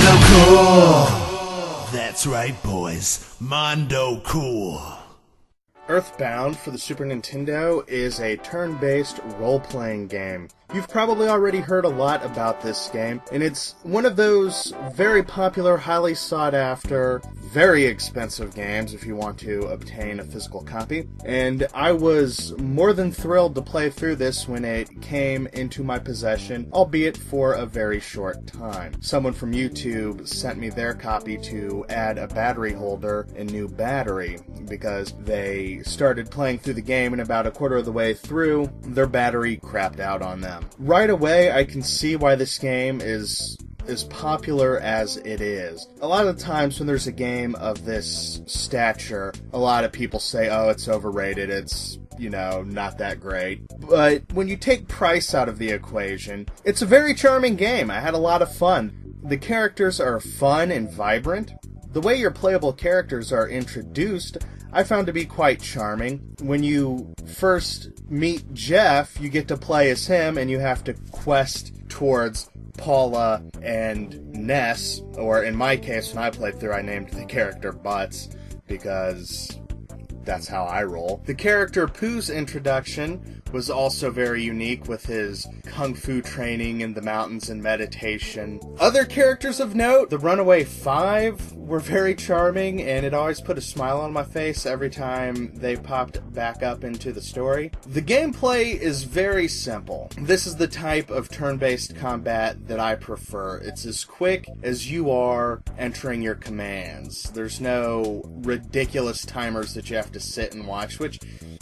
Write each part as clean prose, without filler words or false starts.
Mondo Cool! That's right, boys. Mondo Cool. EarthBound for the Super Nintendo is a turn-based role-playing game. You've probably already heard a lot about this game, and it's one of those very popular, highly sought-after, very expensive games if you want to obtain a physical copy. And I was more than thrilled to play through this when it came into my possession, albeit for a very short time. Someone from YouTube sent me their copy to add a battery holder and new battery, because they started playing through the game and about a quarter of the way through, their battery crapped out on them. Right away, I can see why this game is as popular as it is. A lot of the times when there's a game of this stature, a lot of people say, oh, it's overrated, it's, you know, not that great. But when you take price out of the equation, it's a very charming game. I had a lot of fun. The characters are fun and vibrant. The way your playable characters are introduced, I found to be quite charming. When you first meet Jeff, you get to play as him, and you have to quest towards Paula and Ness, or in my case, when I played through, I named the character Butts, because that's how I roll. The character Pooh's introduction was also very unique with his kung fu training in the mountains and meditation. Other characters of note, the Runaway Five were very charming, and it always put a smile on my face every time they popped back up into the story. The gameplay is very simple. This is the type of turn-based combat that I prefer. It's as quick as you are entering your commands. There's no ridiculous timers that you have to sit and watch, which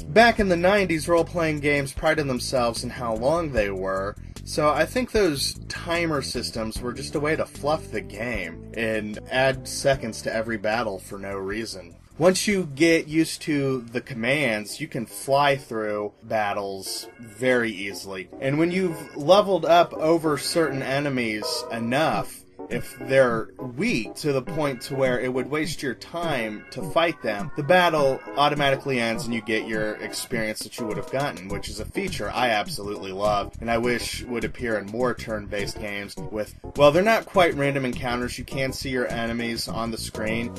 back in the 90s, role-playing games prided themselves in how long they were, so I think those timer systems were just a way to fluff the game and add seconds to every battle for no reason. Once you get used to the commands, you can fly through battles very easily. And when you've leveled up over certain enemies enough, if they're weak to the point to where it would waste your time to fight them, the battle automatically ends and you get your experience that you would have gotten, which is a feature I absolutely love, and I wish would appear in more turn-based games with, well, they're not quite random encounters. You can see your enemies on the screen,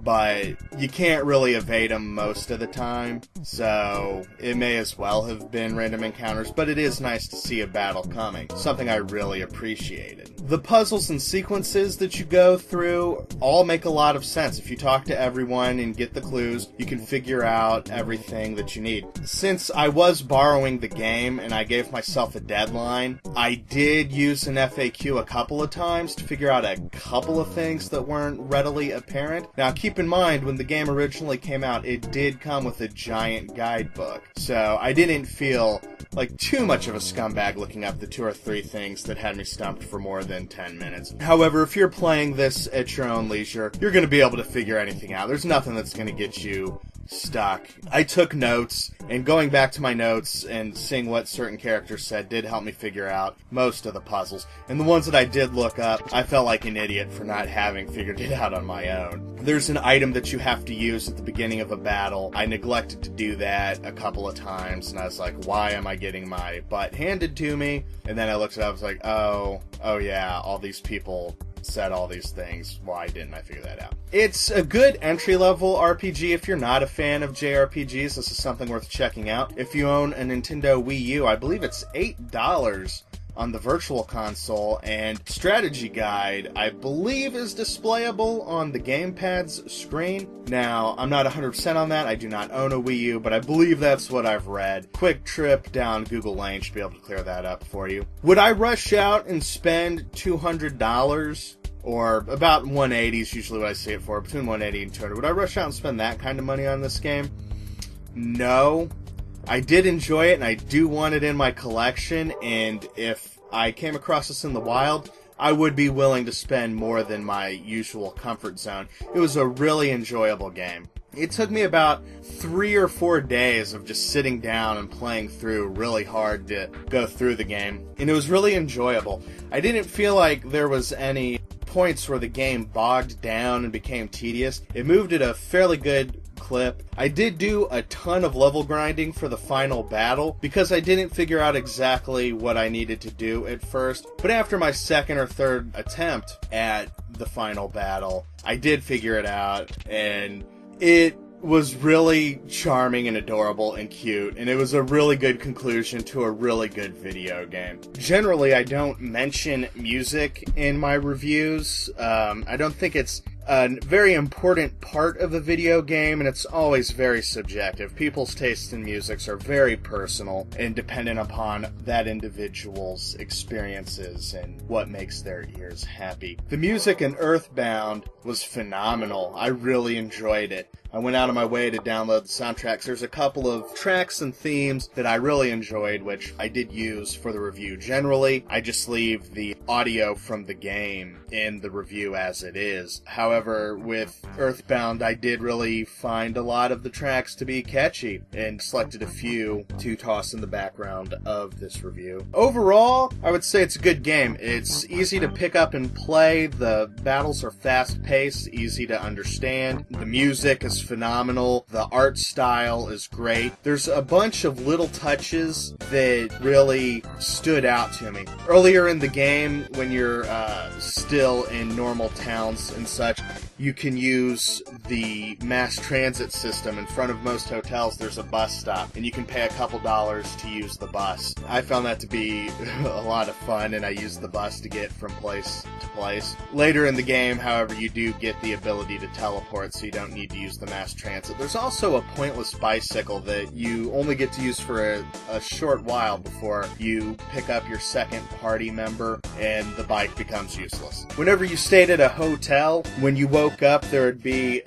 but you can't really evade them most of the time, so it may as well have been random encounters, but it is nice to see a battle coming, something I really appreciated. The puzzles and sequences that you go through all make a lot of sense. If you talk to everyone and get the clues, you can figure out everything that you need. Since I was borrowing the game and I gave myself a deadline, I did use an FAQ a couple of times to figure out a couple of things that weren't readily apparent. Now, keep in mind, when the game originally came out, it did come with a giant guidebook, so I didn't feel like too much of a scumbag looking up the 2 or 3 things that had me stumped for more than 10 minutes. However, if you're playing this at your own leisure, you're going to be able to figure anything out. There's nothing that's going to get you stuck. I took notes, and going back to my notes and seeing what certain characters said did help me figure out most of the puzzles. And the ones that I did look up, I felt like an idiot for not having figured it out on my own. There's an item that you have to use at the beginning of a battle. I neglected to do that a couple of times, and I was like, why am I getting my butt handed to me? And then I looked it up, I was like, oh yeah, all these people said all these things. Why didn't I figure that out? It's a good entry-level RPG if you're not a fan of JRPGs. This is something worth checking out. If you own a Nintendo Wii U, I believe it's $8 on the Virtual Console, and strategy guide, I believe, is displayable on the gamepad's screen. Now, I'm not 100% on that. I do not own a Wii U, but I believe that's what I've read. Quick trip down Google Lane should be able to clear that up for you. Would I rush out and spend $200? Or about 180 is usually what I see it for, between 180 and 200. Would I rush out and spend that kind of money on this game? No. I did enjoy it, and I do want it in my collection, and if I came across this in the wild, I would be willing to spend more than my usual comfort zone. It was a really enjoyable game. It took me about 3 or 4 days of just sitting down and playing through really hard to go through the game, and it was really enjoyable. I didn't feel like there was any points where the game bogged down and became tedious. It moved at a fairly good clip. I did do a ton of level grinding for the final battle because I didn't figure out exactly what I needed to do at first, but after my second or third attempt at the final battle, I did figure it out, and it was really charming and adorable and cute, and it was a really good conclusion to a really good video game. Generally, I don't mention music in my reviews. I don't think it's a very important part of a video game, and it's always very subjective. People's tastes in music are very personal and dependent upon that individual's experiences and what makes their ears happy. The music in EarthBound was phenomenal. I really enjoyed it. I went out of my way to download the soundtracks. There's a couple of tracks and themes that I really enjoyed, which I did use for the review. Generally, I just leave the audio from the game in the review as it is. However, with EarthBound, I did really find a lot of the tracks to be catchy and selected a few to toss in the background of this review. Overall, I would say it's a good game. It's easy to pick up and play. The battles are fast-paced, easy to understand. The music is phenomenal. The art style is great. There's a bunch of little touches that really stood out to me. Earlier in the game, when you're still in normal towns and such, you can use the mass transit system. In front of most hotels, there's a bus stop, and you can pay a couple dollars to use the bus. I found that to be a lot of fun, and I used the bus to get from place to place. Later in the game, however, you do get the ability to teleport, so you don't need to use the mass transit. There's also a pointless bicycle that you only get to use for a short while before you pick up your second party member, and the bike becomes useless. Whenever you stayed at a hotel, when you woke up, there would be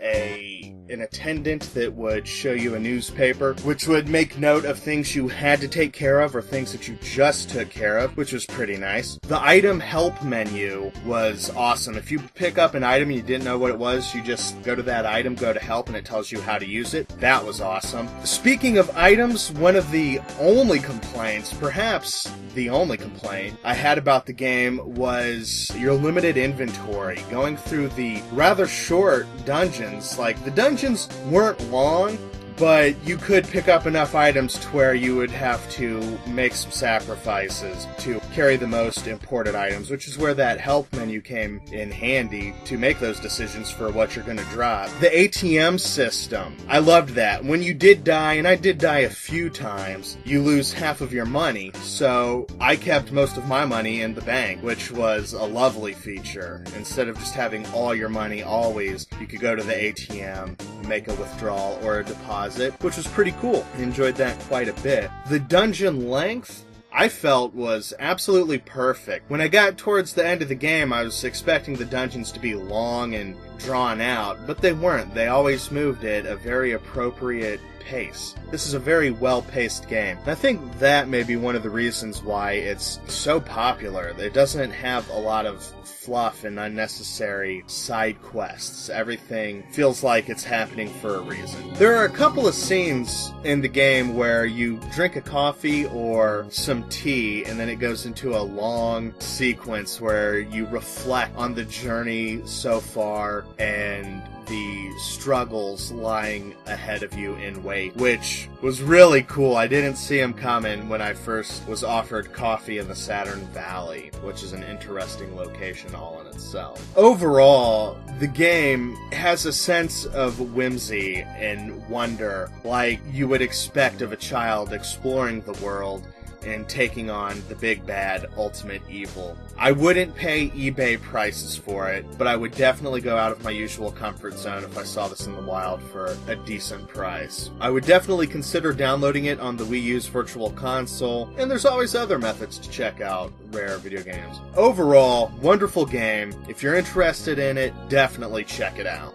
an attendant that would show you a newspaper, which would make note of things you had to take care of or things that you just took care of, which was pretty nice. The item help menu was awesome. If you pick up an item and you didn't know what it was, you just go to that item, go to help, and it tells you how to use it. That was awesome. Speaking of items, one of the only complaints, perhaps the only complaint I had about the game was your limited inventory. Going through the rather short dungeons, like the dungeons weren't long, but you could pick up enough items to where you would have to make some sacrifices to carry the most important items, which is where that help menu came in handy to make those decisions for what you're going to drop. The ATM system, I loved that. When you did die, and I did die a few times, you lose half of your money, so I kept most of my money in the bank, which was a lovely feature. Instead of just having all your money always, you could go to the ATM, make a withdrawal or a deposit, which was pretty cool. I enjoyed that quite a bit. The dungeon length, I felt, was absolutely perfect. When I got towards the end of the game, I was expecting the dungeons to be long and drawn out, but they weren't. They always moved at a very appropriate pace. This is a very well-paced game. And I think that may be one of the reasons why it's so popular. It doesn't have a lot of fluff and unnecessary side quests. Everything feels like it's happening for a reason. There are a couple of scenes in the game where you drink a coffee or some tea, and then it goes into a long sequence where you reflect on the journey so far and the struggles lying ahead of you in wait, which was really cool. I didn't see them coming when I first was offered coffee in the Saturn Valley, which is an interesting location all in itself. Overall, the game has a sense of whimsy and wonder, like you would expect of a child exploring the world and taking on the big bad ultimate evil. I wouldn't pay eBay prices for it, but I would definitely go out of my usual comfort zone if I saw this in the wild for a decent price. I would definitely consider downloading it on the Wii U's Virtual Console, and there's always other methods to check out rare video games. Overall, wonderful game. If you're interested in it, definitely check it out.